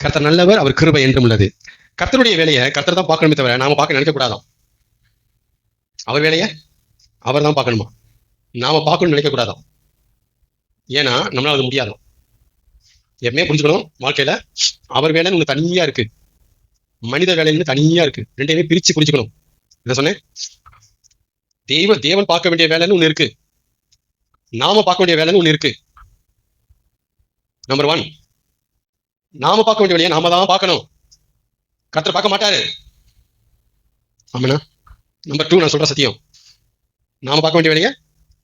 கர்த்தர் நல்லவர், அவர் கிருபை என்றும் உள்ளது. கர்த்தருடைய வேலையை கர்த்தர் தான் பார்க்கணுமே தவிர நாம பார்க்க நினைக்க கூடாதாம். அவர் வேலையை அவர் தான் பார்க்கணுமா, நாம பார்க்கணும்னு நினைக்க கூடாதாம். ஏன்னா நம்மளால அது முடியாதாம். எப்பவுமே புரிஞ்சுக்கணும், வாழ்க்கையில அவர் வேலைன்னு ஒண்ணு தனியா இருக்கு, மனித வேலைன்னு தனியா இருக்கு. ரெண்டையுமே பிரிச்சு புரிஞ்சுக்கணும். என்ன சொன்னேன்? தேவன் பார்க்க வேண்டிய வேலைன்னு ஒண்ணு இருக்கு, நாம பார்க்க வேண்டிய வேலைன்னு ஒண்ணு இருக்கு. நம்பர் 1, நாம பார்க்க வேண்டிய வேலையை நாம தான் பார்க்கணும், கர்த்தர் பார்க்க மாட்டாரு. ஆமாண்ணா. நம்பர் 2, நான் சொல்ற சத்தியம், நாம பார்க்க வேண்டிய வேலையை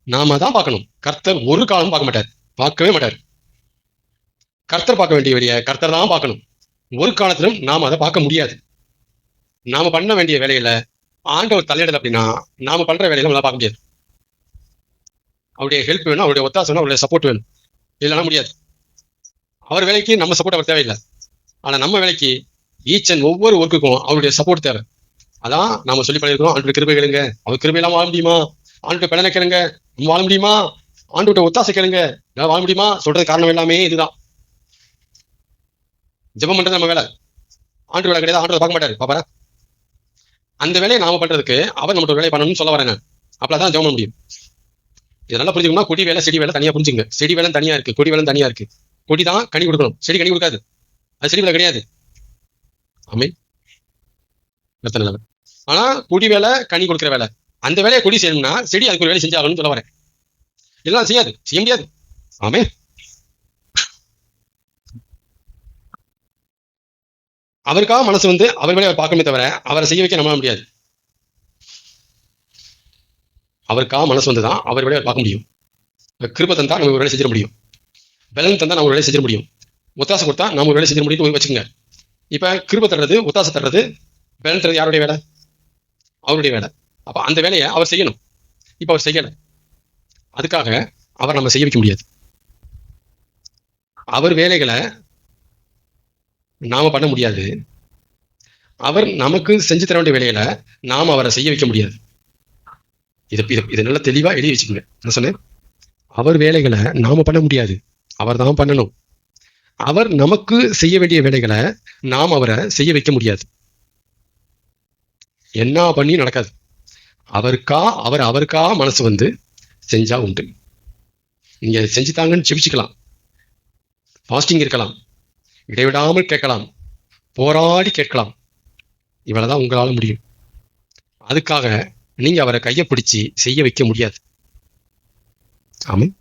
நாம தான் பார்க்கணும், கர்த்தர் ஒரு காலமும் பார்க்க மாட்டார், பார்க்கவே மாட்டார். கர்த்தர் பார்க்க வேண்டிய வேலையை கர்த்தர் தான் பார்க்கணும், ஒரு காலத்திலும் நாம அதை பார்க்க முடியாது. நாம பண்ண வேண்டிய வேலையில ஆண்டவர் தலையிடல் அப்படின்னா நாம பண்ற வேலையில நம்மளால பார்க்க முடியாது. அவருடைய ஹெல்ப் வேணும், அவருடைய ஒத்தாசை வேணும், அவருடைய சப்போர்ட் வேணும், இல்லைன்னா முடியாது. அவர் வேலைக்கு நம்ம சப்போர்ட் அவர் தேவையில்லை, ஆனா நம்ம வேலைக்கு ஈச் அண்ட் ஒவ்வொரு ஒர்க்குக்கும் அவருடைய சப்போர்ட் தேவை. அதான் நாம சொல்லி பண்ணிருக்கோம், ஆண்டு கிருபை கேளுங்க, அவர் கிருபை எல்லாம் வாழ முடியுமா, ஆண்டு பலனை கேளுங்க வாழ முடியுமா, ஆண்டு ஒத்தாசை கேளுங்க வாழ முடியுமா. சொல்றது காரணம் எல்லாமே இதுதான். ஜெபம் பண்றது நம்ம வேலை, ஆண்டு வேலை கிடையாது, ஆண்டு பார்க்க மாட்டாரு. பாப்பாரா, அந்த வேலையை நாம பண்றதுக்கு அவர் நம்மளோட வேலையை பண்ணணும்னு சொல்ல வரேன். அப்பதான் ஜெபம் பண்ண முடியும். இது நல்லா புரிஞ்சுக்கணும்னா, கொடி வேலை செடி வேலை தனியா புரிஞ்சுங்க. செடி வேலை தனியா இருக்கு, கொடி வேலை தனியா இருக்கு. கொடி தான் கனி கொடுக்கணும், செடி கனி கொடுக்காது, அது செடி வேலை கிடையாது. ஆமே. ஆனா கொடி வேலை கனி கொடுக்குற வேலை, அந்த வேலையை கொடி செய்யணும்னா செடி அதுக்கு ஒரு வேலை செஞ்சாகணும்னு சொல்ல வரேன். எல்லாம் செய்யாது, செய்ய முடியாது. ஆமே. அவருக்காக மனசு வந்து அவர் வேலையை அவர் பார்க்கணுமே தவிர அவரை செய்ய வைக்க நம்மளால முடியாது. அவருக்காக மனசு வந்துதான் அவர் வேலையை பார்க்க முடியும். கிருபை தந்தா நம்ம ஒரு வேலை செஞ்சிட முடியும், பலன் தந்தா நம்ம ஒரு வேலை செஞ்சிட முடியும், ஒத்தாசை கொடுத்தா நம்ம ஒரு வேலை செஞ்சிட முடியும் வச்சுக்கோங்க. இப்ப கிருபை தர்றது, ஒத்தாசை தர்றது, பலன் தர்றது யாருடைய வேலை? அவருடைய வேலை. அப்ப அந்த வேலையை அவர் செய்யணும். இப்ப அவர் செய்யல, அதுக்காக அவர் நம்ம செய்ய வைக்க முடியாது. அவர் வேலைகளை நாம பண்ண முடியாது, அவர் நமக்கு செஞ்சு தர வேண்டிய வேலையில நாம அவரை செய்ய வைக்க முடியாது. இதை நல்லா தெளிவா எழுதி வச்சுக்கோங்க. என்ன சொன்னேன்? அவர் வேலைகளை நாம பண்ண முடியாது, அவர் தான் பண்ணணும். அவர் நமக்கு செய்ய வேண்டிய வேலைகளை நாம் அவரை செய்ய வைக்க முடியாது. என்ன பண்ணி நடக்காது. அவருக்கா மனசு வந்து செஞ்சா உண்டு. நீங்க செஞ்சுட்டாங்கன்னு செபிச்சுக்கலாம், ஃபாஸ்டிங் இருக்கலாம், இடைவிடாமல் கேட்கலாம், போராடி கேட்கலாம், இவ்வளவுதான் உங்களால முடியும். அதுக்காக நீங்க அவரை கையை பிடிச்சி செய்ய வைக்க முடியாது. ஆமாம்.